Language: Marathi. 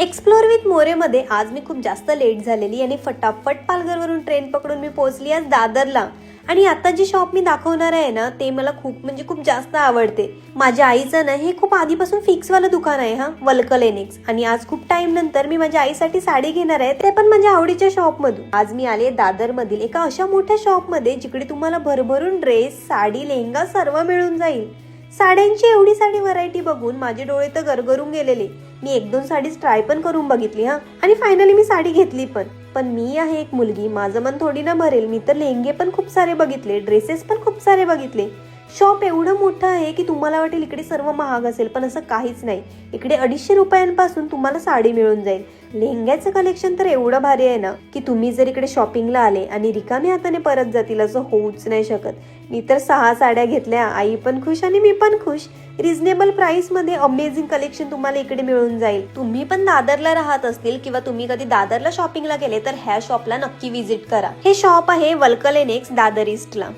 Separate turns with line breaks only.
एक्सप्लोर विथ मोरेमध्ये आज मी खूप जास्त लेट झालेली आणि फटाफट पालघरवरून ट्रेन पकडून मी पोहोचली आज दादरला. आणि आता जी शॉप मी दाखवणार आहे ना ते मला खूप जास्त आवडते. माझ्या आईचं ना हे खूप आधीपासून फिक्स वालं दुकान आहे हा, वल्कलेनिक्स. आणि आज खूप टाइम नंतर मी माझ्या आईसाठी साडी घेणार आहे, ते पण माझ्या आवडीच्या शॉप मधून. आज मी आले दादर मधील एका अशा मोठ्या शॉप मध्ये जिकडे तुम्हाला भरभरून ड्रेस, साडी, लेहंगा सर्व मिळून जाईल. साड्यांची एवढी साडी व्हरायटी बघून माझे डोळे तर गरगरून गेलेले. मी 1-2 साडीज ट्राय पण करून बघितली हा, आणि फायनली मी साडी घेतली पण मी आहे एक मुलगी, माझं मन थोडी ना भरेल. मी तर लेहंगे पण खूप सारे बघितले, ड्रेसेस पण खूप सारे बघितले. शॉप एवढं मोठं आहे की तुम्हाला वाटेल इकडे सर्व महाग असेल, पण असं काहीच नाही. इकडे 250 रुपयांपासून तुम्हाला साडी मिळून जाईल. लेहंग्याचं कलेक्शन तर एवढं भारी आहे ना की तुम्ही जर इकडे शॉपिंगला आले आणि रिकामी हाताने परत जातील असं होऊच नाही शकत. मी तर 6 साड्या घेतल्या, आई पण खुश आणि मी पण खुश. रिझनेबल प्राइस मध्ये अमेझिंग कलेक्शन तुम्हाला इकडे मिळून जाईल. तुम्ही पण दादरला राहत असतील किंवा तुम्ही कधी दादरला शॉपिंगला गेले तर ह्या शॉपला नक्की व्हिजिट करा. हे शॉप आहे वल्कलेनिक्स, दादर ईस्टला.